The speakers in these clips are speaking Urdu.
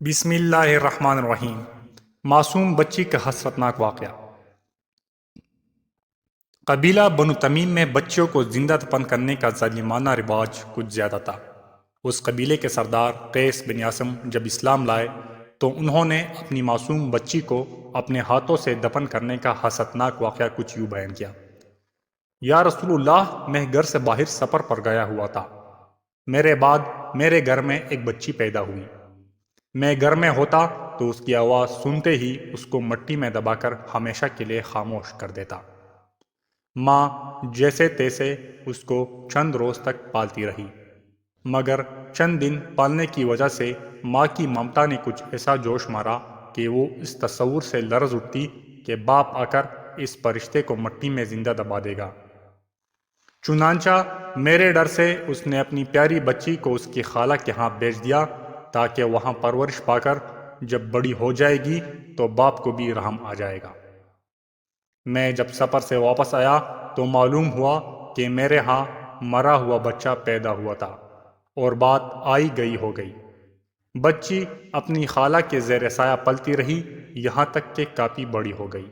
بسم اللہ الرحمن الرحیم۔ معصوم بچی کا حسرتناک واقعہ۔ قبیلہ بنو تمیم میں بچیوں کو زندہ دفن کرنے کا ظالمانہ رواج کچھ زیادہ تھا۔ اس قبیلے کے سردار قیس بن عاصم جب اسلام لائے تو انہوں نے اپنی معصوم بچی کو اپنے ہاتھوں سے دفن کرنے کا حسرتناک واقعہ کچھ یوں بیان کیا: یا رسول اللہ، میں گھر سے باہر سفر پر گیا ہوا تھا۔ میرے بعد میرے گھر میں ایک بچی پیدا ہوئی۔ میں گھر میں ہوتا تو اس کی آواز سنتے ہی اس کو مٹی میں دبا کر ہمیشہ کے لیے خاموش کر دیتا۔ ماں جیسے تیسے اس کو چند روز تک پالتی رہی، مگر چند دن پالنے کی وجہ سے ماں کی ممتا نے کچھ ایسا جوش مارا کہ وہ اس تصور سے لرز اٹھتی کہ باپ آ کر اس فرشتے کو مٹی میں زندہ دبا دے گا۔ چنانچہ میرے ڈر سے اس نے اپنی پیاری بچی کو اس کی خالہ کے ہاں بھیج دیا تاکہ وہاں پرورش پا کر جب بڑی ہو جائے گی تو باپ کو بھی رحم آ جائے گا۔ میں جب سفر سے واپس آیا تو معلوم ہوا کہ میرے ہاں مرا ہوا بچہ پیدا ہوا تھا، اور بات آئی گئی ہو گئی۔ بچی اپنی خالہ کے زیر سایہ پلتی رہی یہاں تک کہ کافی بڑی ہو گئی۔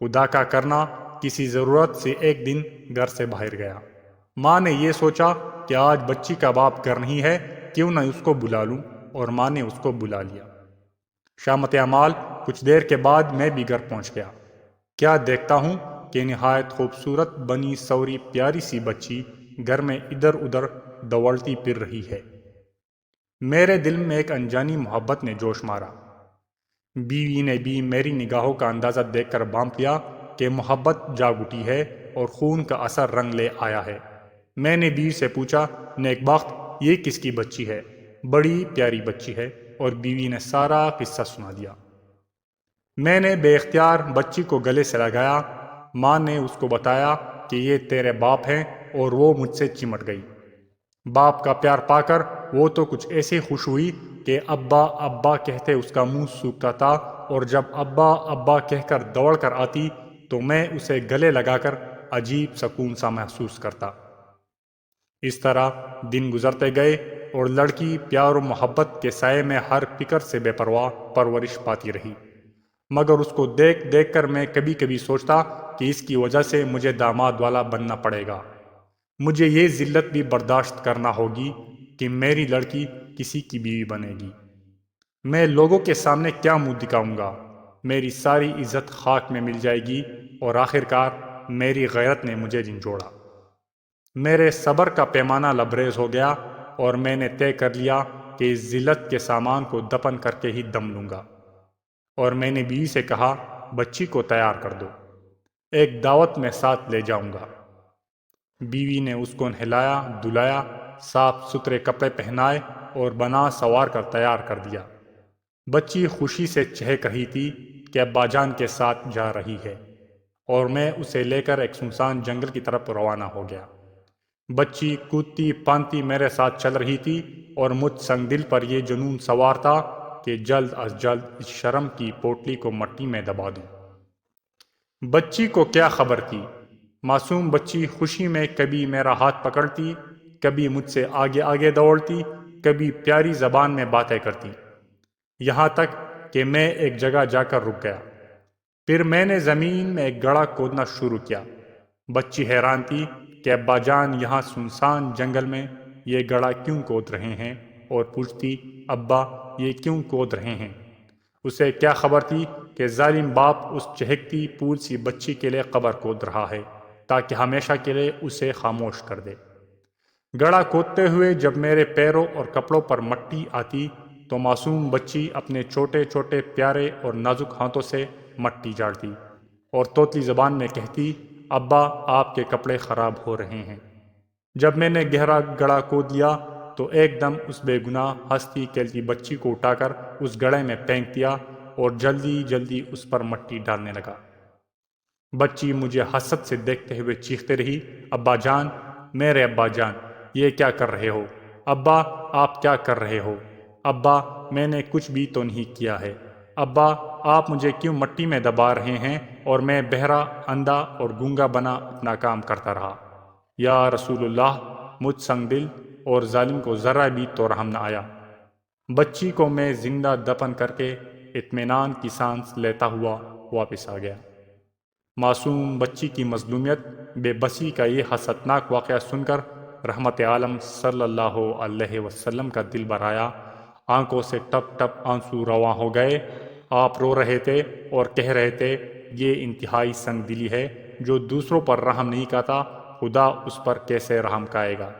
خدا کا کرنا کسی ضرورت سے ایک دن گھر سے باہر گیا۔ ماں نے یہ سوچا کہ آج بچی کا باپ گھر نہیں ہے، کیوں نہ اس کو بلا لوں، اور ماں نے اس کو بلا لیا۔ شامت اعمال کچھ دیر کے بعد میں بھی گھر پہنچ گیا۔ کیا دیکھتا ہوں کہ نہایت خوبصورت بنی سوری پیاری سی بچی گھر میں ادھر ادھر دوڑتی پھر رہی ہے۔ میرے دل میں ایک انجانی محبت نے جوش مارا۔ بیوی نے بھی میری نگاہوں کا اندازہ دیکھ کر بانپ لیا کہ محبت جاگ اٹھی ہے اور خون کا اثر رنگ لے آیا ہے۔ میں نے بیوی سے پوچھا، نیک بخت، یہ کس کی بچی ہے؟ بڑی پیاری بچی ہے، اور بیوی نے سارا قصہ سنا دیا۔ میں نے بے اختیار بچی کو گلے سے لگایا۔ ماں نے اس کو بتایا کہ یہ تیرے باپ ہیں، اور وہ مجھ سے چمٹ گئی۔ باپ کا پیار پا کر وہ تو کچھ ایسے خوش ہوئی کہ ابا ابا کہتے اس کا منہ سوکھتا تھا، اور جب ابا ابا کہہ کر دوڑ کر آتی تو میں اسے گلے لگا کر عجیب سکون سا محسوس کرتا۔ اس طرح دن گزرتے گئے اور لڑکی پیار و محبت کے سائے میں ہر فکر سے بے پرواہ پرورش پاتی رہی، مگر اس کو دیکھ دیکھ کر میں کبھی کبھی سوچتا کہ اس کی وجہ سے مجھے داماد والا بننا پڑے گا۔ مجھے یہ ذلت بھی برداشت کرنا ہوگی کہ میری لڑکی کسی کی بیوی بنے گی۔ میں لوگوں کے سامنے کیا منہ دکھاؤں گا؟ میری ساری عزت خاک میں مل جائے گی، اور آخرکار میری غیرت نے مجھے جھنجھوڑا۔ میرے صبر کا پیمانہ لبریز ہو گیا، اور میں نے طے کر لیا کہ اس ذلت کے سامان کو دفن کر کے ہی دم لوں گا۔ اور میں نے بیوی سے کہا، بچی کو تیار کر دو، ایک دعوت میں ساتھ لے جاؤں گا۔ بیوی نے اس کو نہلایا دھلایا، صاف ستھرے کپڑے پہنائے اور بنا سوار کر تیار کر دیا۔ بچی خوشی سے چہک رہی تھی کہ ابا جان کے ساتھ جا رہی ہے، اور میں اسے لے کر ایک سنسان جنگل کی طرف روانہ ہو گیا۔ بچی کودتی پانتی میرے ساتھ چل رہی تھی، اور مجھ سنگ دل پر یہ جنون سوار تھا کہ جلد از جلد اس شرم کی پوٹلی کو مٹی میں دبا دوں۔ بچی کو کیا خبر تھی؟ معصوم بچی خوشی میں کبھی میرا ہاتھ پکڑتی، کبھی مجھ سے آگے آگے دوڑتی، کبھی پیاری زبان میں باتیں کرتی، یہاں تک کہ میں ایک جگہ جا کر رک گیا۔ پھر میں نے زمین میں ایک گڑھا کھودنا شروع کیا۔ بچی حیران تھی کہ ابا جان یہاں سنسان جنگل میں یہ گڑھا کیوں کھود رہے ہیں، اور پوچھتی، ابا یہ کیوں کھود رہے ہیں؟ اسے کیا خبر تھی کہ ظالم باپ اس چہکتی پھول سی بچی کے لیے قبر کھود رہا ہے تاکہ ہمیشہ کے لیے اسے خاموش کر دے۔ گڑھا کھودتے ہوئے جب میرے پیروں اور کپڑوں پر مٹی آتی تو معصوم بچی اپنے چھوٹے چھوٹے پیارے اور نازک ہاتھوں سے مٹی جھاڑتی، اور طوطی زبان میں کہتی، ابا آپ کے کپڑے خراب ہو رہے ہیں۔ جب میں نے گہرا گڑھا کھود لیا تو ایک دم اس بے گناہ ہنستی کھیلتی بچی کو اٹھا کر اس گڑھے میں پھینک دیا، اور جلدی جلدی اس پر مٹی ڈالنے لگا۔ بچی مجھے حسرت سے دیکھتے ہوئے چیختے رہی، ابا جان، میرے ابا جان، یہ کیا کر رہے ہو؟ ابا آپ کیا کر رہے ہو؟ ابا میں نے کچھ بھی تو نہیں کیا ہے۔ ابا آپ مجھے کیوں مٹی میں دبا رہے ہیں؟ اور میں بہرا، اندھا اور گونگا بنا اپنا کام کرتا رہا۔ یا رسول اللہ، مجھ سنگ دل اور ظالم کو ذرا بھی تو رحم نہ آیا۔ بچی کو میں زندہ دفن کر کے اطمینان کی سانس لیتا ہوا واپس آ گیا۔ معصوم بچی کی مظلومیت، بے بسی کا یہ حسرتناک واقعہ سن کر رحمت عالم صلی اللہ علیہ وسلم کا دل بھر آیا، آنکھوں سے ٹپ ٹپ آنسو رواں ہو گئے۔ آپ رو رہے تھے اور کہہ رہے تھے، یہ انتہائی سنگ دلی ہے، جو دوسروں پر رحم نہیں کرتا، خدا اس پر کیسے رحم کرے گا۔